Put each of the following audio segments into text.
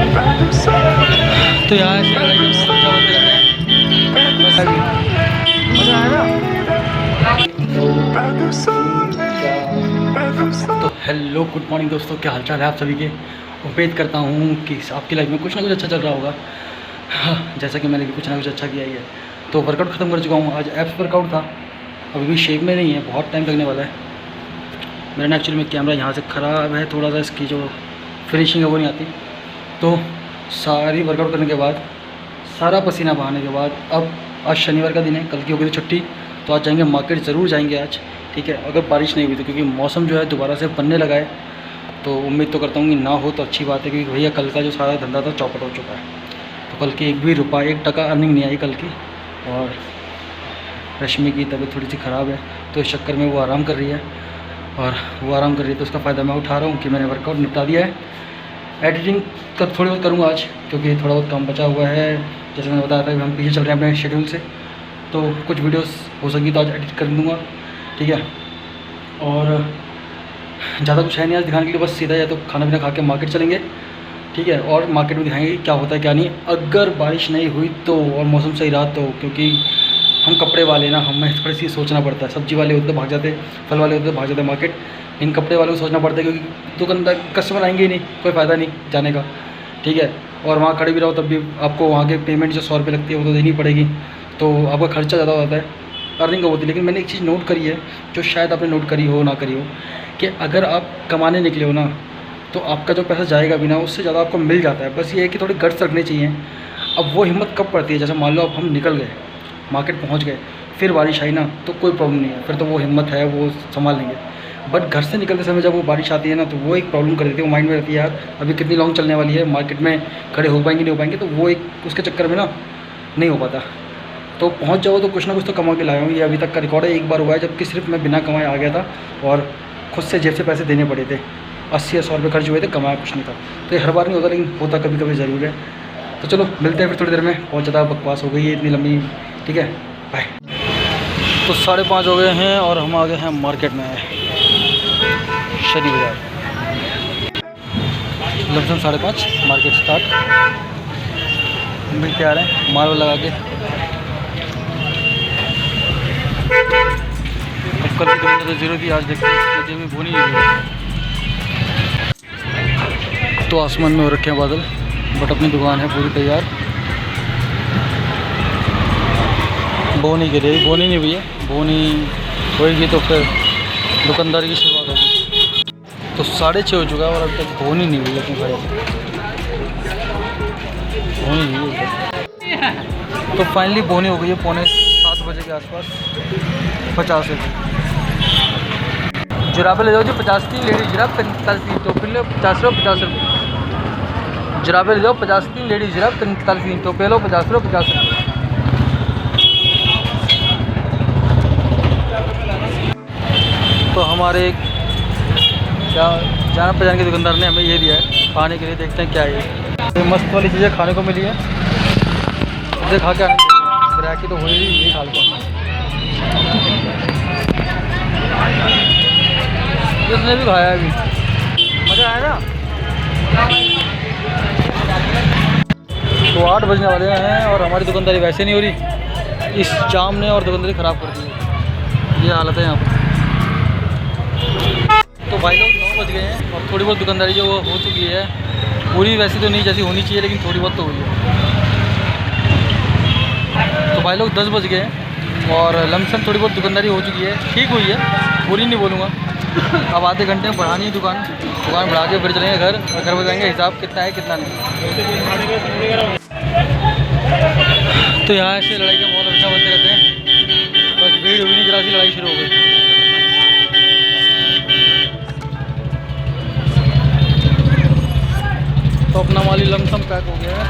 तो यहाँ से मज़ा आएगा। तो हेलो गुड मॉर्निंग दोस्तों, क्या हालचाल है आप सभी के। उम्मीद करता हूँ कि आपकी लाइफ में कुछ ना कुछ अच्छा चल रहा होगा। हाँ, जैसा कि मैंने भी कुछ ना कुछ अच्छा किया ही है। तो वर्कआउट ख़त्म कर चुका हूँ। आज एप्स वर्कआउट था, अभी भी शेप में नहीं है, बहुत टाइम लगने वाला है। मेरा ना एक्चुअली में कैमरा यहाँ से ख़राब है थोड़ा सा, इसकी जो फिनिशिंग है वो नहीं आती। तो सारी वर्कआउट करने के बाद, सारा पसीना बहाने के बाद, अब आज शनिवार का दिन है, कल की हो गई छुट्टी, तो आज जाएंगे मार्केट, ज़रूर जाएंगे आज, ठीक है। अगर बारिश नहीं हुई तो, क्योंकि मौसम जो है दोबारा से बनने लगा है, तो उम्मीद तो करता हूँ कि ना हो तो अच्छी बात है, क्योंकि भैया कल का जो सारा धंधा था चौपट हो चुका है। तो कल की एक भी रुपया, 1 टका अर्निंग नहीं आई कल की। और रश्मि की तबीयत थोड़ी सी ख़राब है, तो इस चक्कर में वो आराम कर रही है, और वो आराम कर रही है तो उसका फ़ायदा मैं उठा रहा हूँ कि मैंने वर्कआउट निपटा दिया है। एडिटिंग कर थोड़ी बहुत करूँगा आज, क्योंकि थोड़ा बहुत काम बचा हुआ है। जैसे मैंने बताया था कि हम पीछे चल रहे हैं अपने शेड्यूल से, तो कुछ वीडियोस हो सकी तो आज एडिट कर दूँगा, ठीक है। और ज़्यादा कुछ है नहीं आज दिखाने के लिए, बस सीधा या तो खाना पीना खा के मार्केट चलेंगे, ठीक है। और मार्केट में दिखाएंगे क्या होता है क्या नहीं। अगर बारिश नहीं हुई तो, और मौसम सही रहा तो, क्योंकि हम कपड़े वाले ना, हमें थोड़ी सी सोचना पड़ता है। सब्जी वाले होते तो भाग जाते, फल वाले होते तो भाग जाते मार्केट। इन कपड़े वालों को सोचना पड़ता है, क्योंकि दुकानदार कस्टमर आएंगे ही नहीं, कोई फ़ायदा नहीं जाने का, ठीक है। और वहाँ खड़े भी रहो तब भी आपको वहाँ के पेमेंट जो 100 रुपये लगती है वो तो देनी पड़ेगी, तो आपका खर्चा ज़्यादा होता है, अर्निंग कम होती है। लेकिन मैंने एक चीज़ नोट करी है, जो शायद आपने नोट करी हो ना करी हो, कि अगर आप कमाने निकले हो ना, तो आपका जो पैसा जाएगा भी ना, उससे ज़्यादा आपको मिल जाता है। बस ये है कि थोड़ी गट्स रखनी चाहिए। अब वो हिम्मत कब पड़ती है, जैसे मान लो अब हम निकल गए, मार्केट पहुँच गए, फिर बारिश आई ना, तो कोई प्रॉब्लम नहीं है, फिर तो वो हिम्मत है, वो संभाल लेंगे। बट घर से निकलते समय जब वो बारिश आती है ना, तो वो एक प्रॉब्लम कर देती है। वो माइंड में रहती है, यार अभी कितनी लॉन्ग चलने वाली है, मार्केट में खड़े हो पाएंगे नहीं हो पाएंगे, तो वो एक उसके चक्कर में ना नहीं हो पाता। तो पहुंच जाओ तो कुछ ना कुछ तो कमा के लाया हूँ। ये अभी तक का रिकॉर्ड है। एक बार हुआ है जबकि सिर्फ मैं बिना कमाए आ गया था, और खुद से जेब से पैसे देने पड़े थे। 80 या 100 रुपये खर्च हुए थे, कमाया कुछ नहीं था। तो ये हर बार नहीं होता, लेकिन होता कभी कभी ज़रूर है। तो चलो मिलते हैं फिर थोड़ी देर में। बहुत ज़्यादा बकवास हो गई है इतनी लंबी, ठीक है, बाय। तो 5:30 हो गए हैं और हम आ गए हैं मार्केट में, शनि बाज़ार। Lump sum 5:30 market start. हम भी तैयार हैं मार्बल लगा के। अब कल की तो ज़ीरो थी, आज देखते हैं में बोनी नहीं हुई। तो आसमान में हो रखे हैं बादल, बट अपनी दुकान है पूरी तैयार। बोनी के लिए बोनी नहीं हुई है, बोनी होएगी तो फिर दुकानदारी की शुरुआत होगी। तो 6:30 हो चुका है और अभी तक बोनी नहीं हुई है अपनी भाई, बोनी नहीं हुई है। तो फाइनली बोनी हो गई है 6:45 बजे के आसपास। 50 रुपये जुराबे ले जाओ जी, 50 की लेडीज जुराब, 45 की टोपी लो 50 रुपये, 50 रुपये। जुराबे ले जाओ 50 की लेडीज जुराब, 45 की टोपी लो 50 रुपये, 50 रुपये। तो हमारे क्या जान पहचान के दुकानदार ने हमें ये दिया है खाने के लिए, देखते हैं क्या है ये मस्त वाली चीज़ें खाने को मिली है, इसे खा के आने देते हैं। ग्राहकी तो हो ही यही खा लेता हूँ। इसने भी खाया अभी, मज़ा आया ना। तो 8 बजने वाले हैं और हमारी दुकानदारी वैसे नहीं हो रही, इस जाम ने और दुकानदारी ख़राब कर दी है। ये हालत है यहाँ पर। तो भाई लोग 9 बज गए हैं और थोड़ी बहुत दुकानदारी जो वो हो चुकी है, पूरी वैसी तो नहीं जैसी होनी चाहिए, लेकिन थोड़ी बहुत तो हुई है। तो भाई लोग 10 बज गए हैं और लमसम थोड़ी बहुत दुकानदारी हो चुकी है, ठीक हुई है, पूरी नहीं बोलूँगा। अब आधे घंटे में बढ़ानी है दुकान बढ़ा के फिर चलेंगे घर, और घर बताएंगे हिसाब कितना है कितना नहीं। तो यहाँ से लड़ाई के माहौल हमेशा बनते रहते हैं, बस भीड़ हुई नहीं, जरा सी लड़ाई शुरू हो गई। तो अपना माली लमसम पैक हो गया है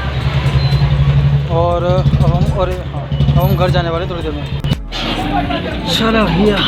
और अब हम घर जाने वाले थोड़ी देर में। चलो भैया,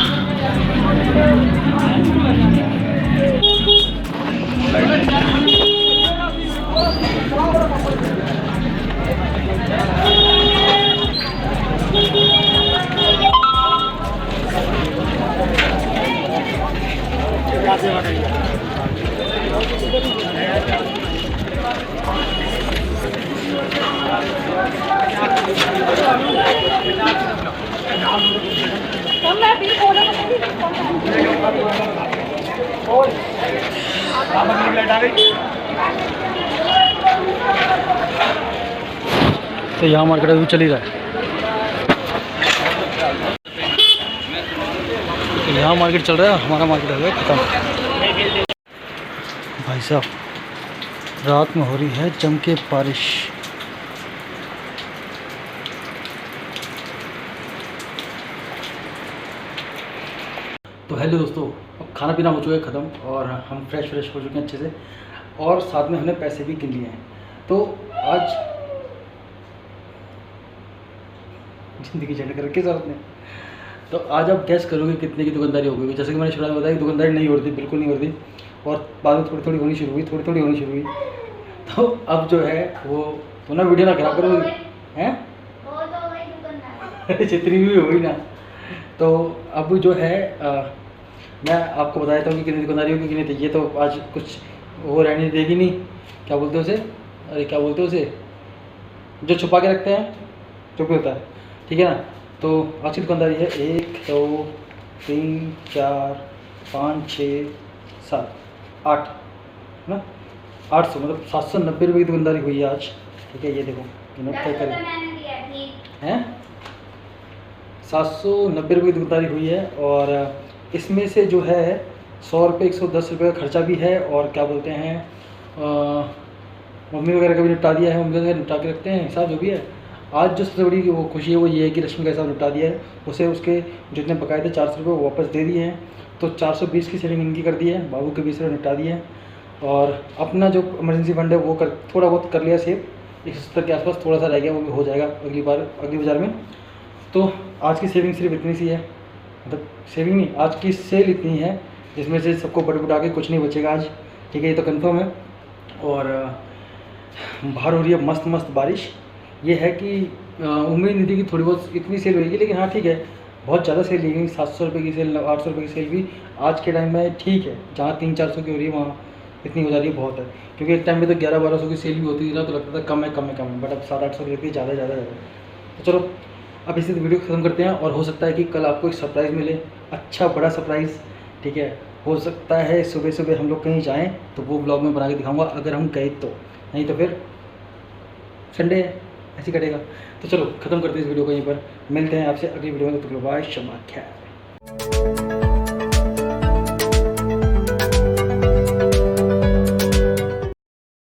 तो यहाँ मार्केट अभी चल ही रहा है। तो यहाँ मार्केट चल रहा है, हमारा मार्केट हो गया खत्म। भाई साहब रात में हो रही है जम के बारिश। तो हेलो दोस्तों, अब खाना पीना हो चुका है ख़त्म और हम फ्रेश हो चुके हैं अच्छे से, और साथ में हमने पैसे भी गिन लिए हैं। तो आज ज़िंदगी झंड कर किस औरत ने, तो आज आप गैस करोगे कितने की दुकानदारी हो गई। जैसे कि मैंने शुरुआत में बताया कि दुकानदारी नहीं हो रही थी, बिल्कुल नहीं हो रही थी, और बाद में थोड़ी थोड़ी होनी शुरू हुई, थोड़ी होनी शुरू हुई। तो अब जो है वो तो ना वीडियो ना खराब करोगे हैं, जितनी भी हुई ना। तो अब जो है मैं आपको बता देता हूँ कि कितनी दुकानदारी होगी कितनी थी। ये तो आज कुछ वो रहने देगी नहीं, क्या बोलते हैं उसे, अरे क्या बोलते हैं उसे, जो छुपा के रखते हैं, जो भी होता है, ठीक है ना। तो आज की दुकानदारी है 1 2 3 4 5 6 7 8 ना, 800 मतलब 790 रुपये की दुकानदारी हुई है आज, ठीक है। ये देखो क्या करें हैं, 790 रुपये की दुकानदारी हुई है, और इसमें से जो है 100 रुपये 110 रुपये का खर्चा भी है, और क्या बोलते हैं मम्मी वगैरह का भी निपटा दिया है, मम्मी वगैरह निपटा के रखते हैं हिसाब जो भी है। आज जो सबसे बड़ी वो खुशी है वो ये है कि रश्मि का हिसाब निपटा दिया है, उसे उसके जितने बकाए थे 400 रुपये वो वापस दे दिए हैं। तो 420 की सेविंग इनकी कर दी है, बाबू के 20 रुपये निपटा दिए हैं, और अपना जो इमरजेंसी फंड है वो थोड़ा बहुत कर लिया सेव, 170 के आसपास थोड़ा सा रह गया, वो भी हो जाएगा अगली बाजार में। तो आज की सेविंग सिर्फ इतनी सी है, मतलब सेविंग नहीं, आज की सेल इतनी है जिसमें से सबको बट बुटा के कुछ नहीं बचेगा आज, ठीक है, ये तो कंफर्म है। और बाहर हो रही है मस्त मस्त बारिश। ये है कि उम्मीद नहीं थी कि थोड़ी बहुत इतनी सेल होगी, लेकिन हाँ ठीक है, बहुत ज़्यादा सेल ली गई। 700 रुपये की सेल, 800 रुपये की सेल भी आज के टाइम में ठीक है। जहाँ 300-400 की हो रही है वहाँ इतनी हो जा रही है, बहुत है। क्योंकि एक टाइम में तो 1100-1200 की सेल भी होती थी ना, तो लगता था कम है, बट अब 700-800 की लगती है, ज़्यादा। तो चलो अब इसी वीडियो ख़त्म करते हैं, और हो सकता है कि कल आपको एक सरप्राइज़ मिले, अच्छा बड़ा सरप्राइज़, ठीक है। हो सकता है सुबह हम लोग कहीं जाएं तो वो ब्लॉग में बना के दिखाऊंगा, अगर हम गए तो, नहीं तो फिर संडे ऐसे कटेगा। तो चलो ख़त्म करते हैं इस वीडियो को यहीं पर, मिलते हैं आपसे अगली वीडियो में। तो बाय, शब्बा ख्याल।